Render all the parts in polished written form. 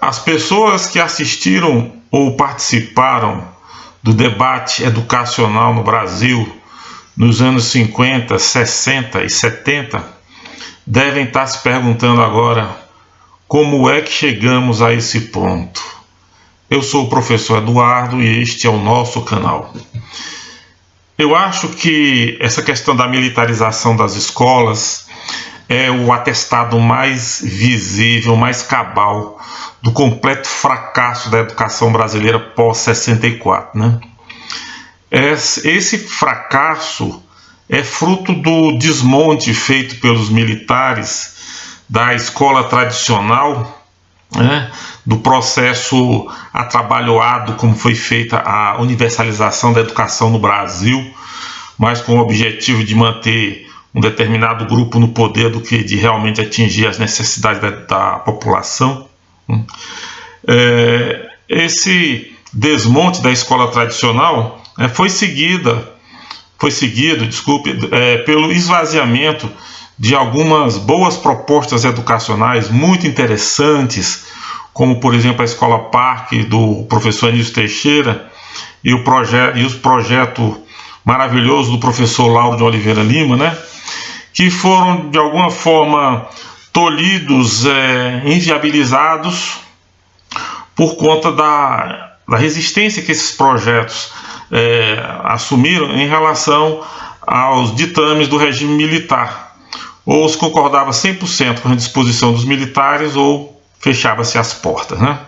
As pessoas que assistiram ou participaram do debate educacional no Brasil nos anos 50, 60 e 70 devem estar se perguntando agora como é que chegamos a esse ponto. Eu sou o professor Eduardo e este é o nosso canal. Eu acho que essa questão da militarização das escolas é o atestado mais visível, mais cabal do completo fracasso da educação brasileira pós-64, né? Esse fracasso é fruto do desmonte feito pelos militares da escola tradicional, né? Do processo atabalhoado como foi feita a universalização da educação no Brasil, mas com o objetivo de manter um determinado grupo no poder do que de realmente atingir as necessidades da população. Esse desmonte da escola tradicional foi seguido pelo esvaziamento de algumas boas propostas educacionais muito interessantes, como por exemplo a Escola Parque do professor Anísio Teixeira e o projeto maravilhoso do professor Lauro de Oliveira Lima, né? Que foram de alguma forma tolhidos, inviabilizados por conta da resistência que esses projetos assumiram em relação aos ditames do regime militar. Ou se concordava 100% com a disposição dos militares ou fechava-se as portas, né?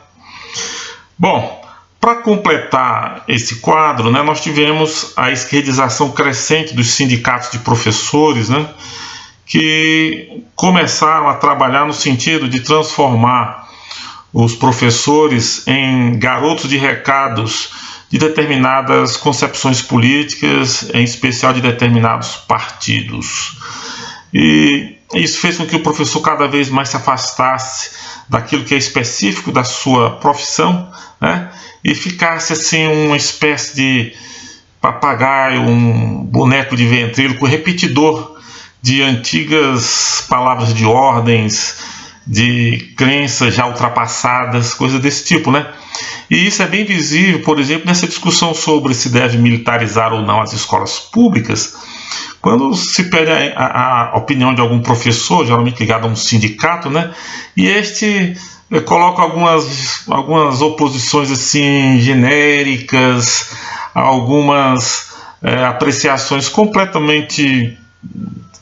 Bom, para completar esse quadro, né, nós tivemos a esquerdização crescente dos sindicatos de professores, né, que começaram a trabalhar no sentido de transformar os professores em garotos de recados de determinadas concepções políticas, em especial de determinados partidos. E isso fez com que o professor cada vez mais se afastasse daquilo que é específico da sua profissão, né? E ficasse assim uma espécie de papagaio, um boneco de ventríloco repetidor de antigas palavras de ordens, de crenças já ultrapassadas, coisas desse tipo, né? E isso é bem visível, por exemplo, nessa discussão sobre se deve militarizar ou não as escolas públicas, quando se pede a opinião de algum professor, geralmente ligado a um sindicato, né? E este coloca algumas oposições assim genéricas, algumas apreciações completamente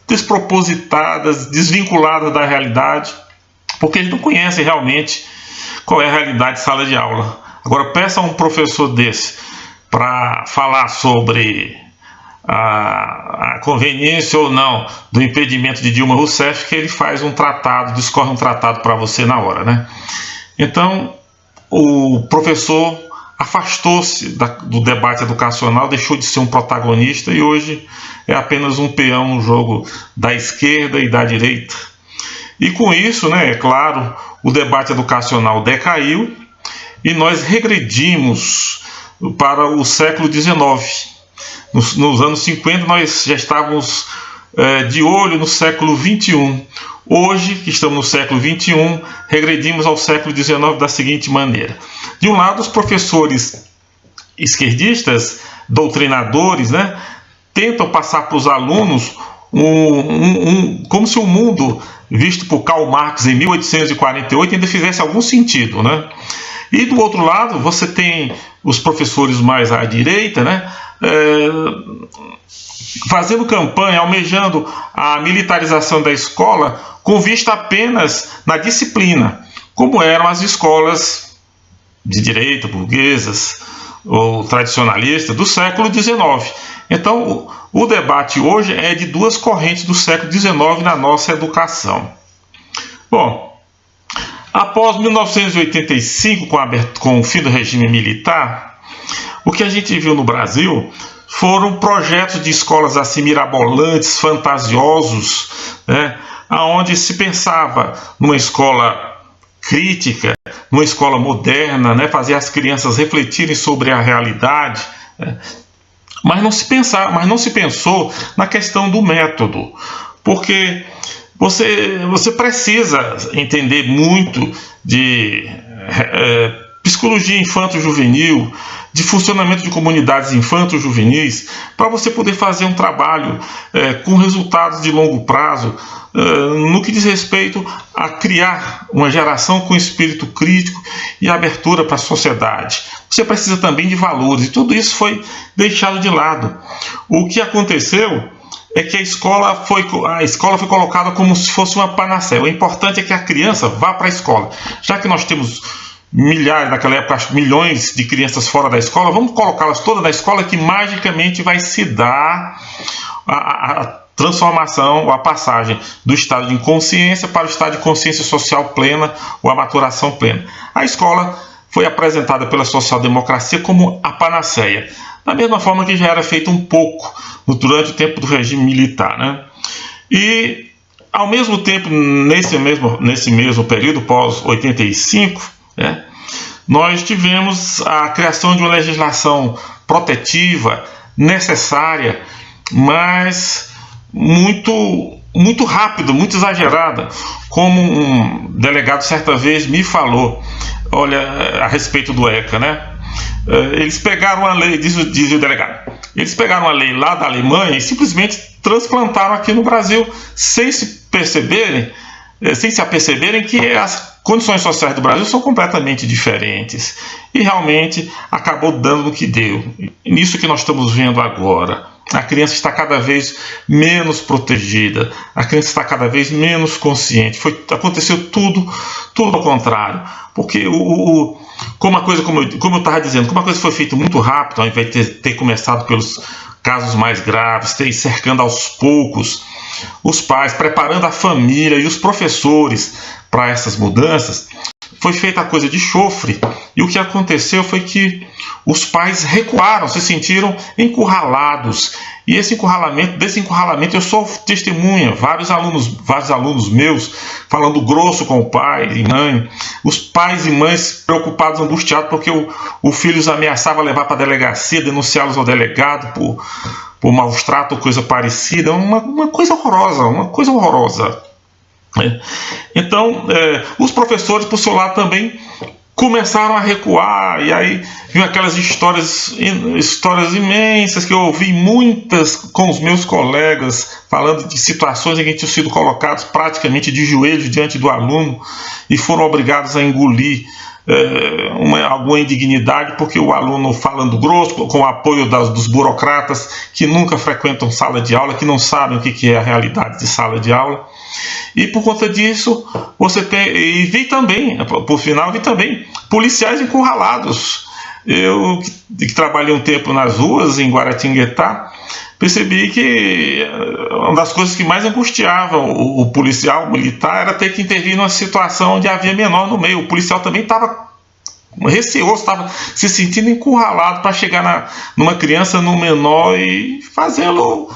despropositadas, desvinculadas da realidade, porque eles não conhecem realmente qual é a realidade de sala de aula. Agora peça a um professor desse para falar sobre a conveniência ou não do impedimento de Dilma Rousseff, que ele faz um tratado, discorre um tratado para você na hora, né? Então, o professor afastou-se do debate educacional, deixou de ser um protagonista e hoje é apenas um peão no jogo da esquerda e da direita. E com isso, né, é claro, o debate educacional decaiu e nós regredimos para o século XIX. Nos anos 50 nós já estávamos de olho no século XXI. Hoje, que estamos no século XXI, regredimos ao século XIX da seguinte maneira. De um lado, os professores esquerdistas, doutrinadores, né, tentam passar para os alunos como se o mundo visto por Karl Marx em 1848 ainda fizesse algum sentido, né? E do outro lado, você tem os professores mais à direita, né, fazendo campanha, almejando a militarização da escola com vista apenas na disciplina, como eram as escolas de direita, burguesas ou tradicionalistas do século XIX. Então, o debate hoje é de duas correntes do século XIX na nossa educação. Bom, após 1985, com o fim do regime militar, o que a gente viu no Brasil foram projetos de escolas assim mirabolantes, fantasiosos, né, onde se pensava numa escola crítica, numa escola moderna, né, fazer as crianças refletirem sobre a realidade, né, mas não se pensou na questão do método, porque você precisa entender muito de psicologia infanto-juvenil, de funcionamento de comunidades infanto-juvenis, para você poder fazer um trabalho com resultados de longo prazo, no que diz respeito a criar uma geração com espírito crítico e abertura para a sociedade. Você precisa também de valores, e tudo isso foi deixado de lado. O que aconteceu é que a escola foi colocada como se fosse uma panaceia. O importante é que a criança vá para a escola. Já que nós temos milhares, naquela época, acho que milhões de crianças fora da escola, vamos colocá-las todas na escola, que magicamente vai se dar a transformação, ou a passagem do estado de inconsciência para o estado de consciência social plena, ou a maturação plena. A escola foi apresentada pela social-democracia como a panaceia, da mesma forma que já era feito um pouco durante o tempo do regime militar, né? E, ao mesmo tempo, nesse mesmo período, pós-85, né, nós tivemos a criação de uma legislação protetiva, necessária, mas muito rápida, muito exagerada, como um delegado certa vez me falou, olha, a respeito do ECA, né? Eles pegaram a lei, diz o delegado, eles pegaram a lei lá da Alemanha e simplesmente transplantaram aqui no Brasil, sem se aperceberem que as condições sociais do Brasil são completamente diferentes. E realmente acabou dando no que deu. Nisso que nós estamos vendo agora. A criança está cada vez menos protegida, a criança está cada vez menos consciente. Aconteceu tudo ao contrário. Porque, como eu estava dizendo, como a coisa foi feita muito rápido, ao invés de ter começado pelos casos mais graves, ter cercando aos poucos os pais, preparando a família e os professores para essas mudanças, foi feita a coisa de chofre. E o que aconteceu foi que os pais recuaram, se sentiram encurralados. E desse encurralamento eu sou testemunha. Vários alunos meus falando grosso com o pai e mãe. Os pais e mães preocupados, angustiados, porque o filho os ameaçava levar para a delegacia, denunciá-los ao delegado por maus tratos ou coisa parecida. Uma coisa horrorosa. Então, os professores, por seu lado, também começaram a recuar, e aí vinham aquelas histórias imensas que eu ouvi muitas com os meus colegas, falando de situações em que tinham sido colocados praticamente de joelhos diante do aluno e foram obrigados a engolir alguma indignidade, porque o aluno falando grosso, com o apoio dos burocratas que nunca frequentam sala de aula, que não sabem o que é a realidade de sala de aula. E por conta disso, vi também policiais encurralados. Eu, que trabalhei um tempo nas ruas, em Guaratinguetá, percebi que uma das coisas que mais angustiavam o policial militar era ter que intervir numa situação onde havia menor no meio. O policial também estava receoso, estava se sentindo encurralado para chegar numa criança, no menor, e fazê-lo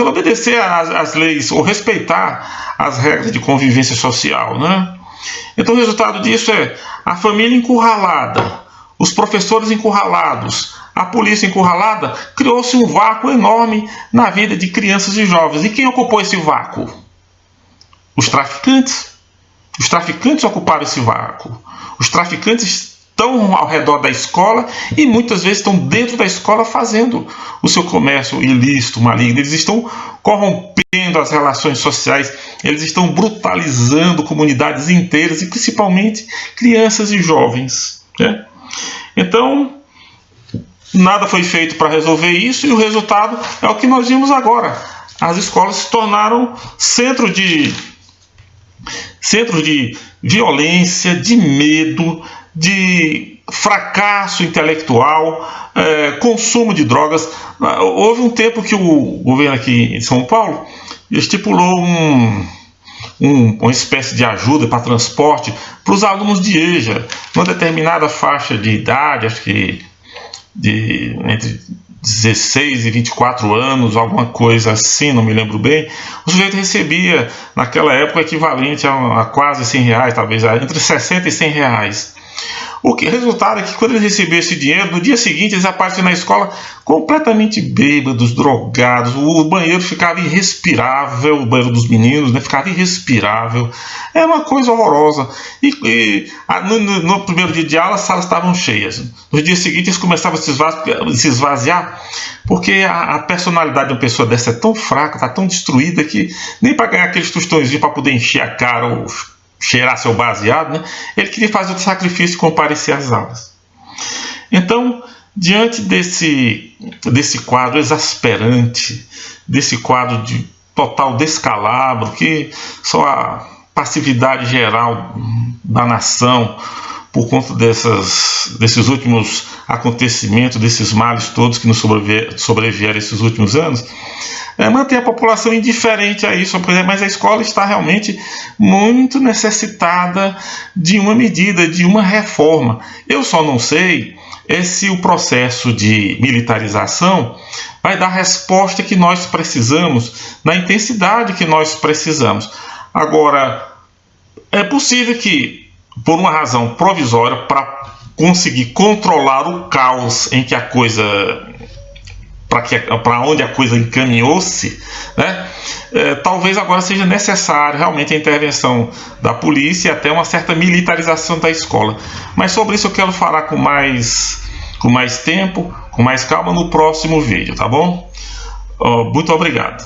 obedecer às leis, ou respeitar as regras de convivência social, né? Então o resultado disso é a família encurralada, os professores encurralados, a polícia encurralada. Criou-se um vácuo enorme na vida de crianças e jovens. E quem ocupou esse vácuo? Os traficantes. Os traficantes ocuparam esse vácuo. Os traficantes estão ao redor da escola e muitas vezes estão dentro da escola fazendo o seu comércio ilícito, maligno. Eles estão corrompendo as relações sociais, eles estão brutalizando comunidades inteiras e principalmente crianças e jovens, né? Então, nada foi feito para resolver isso, e o resultado é o que nós vimos agora. As escolas se tornaram centro de violência, de medo, de fracasso intelectual, consumo de drogas. Houve um tempo que o governo aqui em São Paulo estipulou uma espécie de ajuda para transporte para os alunos de EJA, numa determinada faixa de idade, acho que entre 16 e 24 anos, alguma coisa assim, não me lembro bem. O sujeito recebia, naquela época, equivalente a quase R$100, talvez entre 60 e R$100. O que resultado é que quando eles recebiam esse dinheiro, no dia seguinte eles apareciam na escola completamente bêbados, drogados, o banheiro ficava irrespirável, o banheiro dos meninos, né, ficava irrespirável, era uma coisa horrorosa. No primeiro dia de aula as salas estavam cheias, no dia seguinte eles começavam a se esvaziar, porque a personalidade de uma pessoa dessa é tão fraca, está tão destruída, que nem para ganhar aqueles tostõezinhos para poder encher a cara ou cheirar seu baseado, né, ele queria fazer o sacrifício e comparecer às aulas. Então, diante desse quadro exasperante, desse quadro de total descalabro, que só a passividade geral da nação, por conta desses últimos acontecimentos, desses males todos que nos sobrevieram esses últimos anos, mantém a população indiferente a isso, mas a escola está realmente muito necessitada de uma medida, de uma reforma. Eu só não sei se o processo de militarização vai dar a resposta que nós precisamos, na intensidade que nós precisamos. Agora, é possível que, por uma razão provisória, para conseguir controlar o caos em que a coisa, para onde a coisa encaminhou-se, né? Talvez agora seja necessário realmente a intervenção da polícia e até uma certa militarização da escola. Mas sobre isso eu quero falar com mais tempo, com mais calma no próximo vídeo, tá bom? Muito obrigado.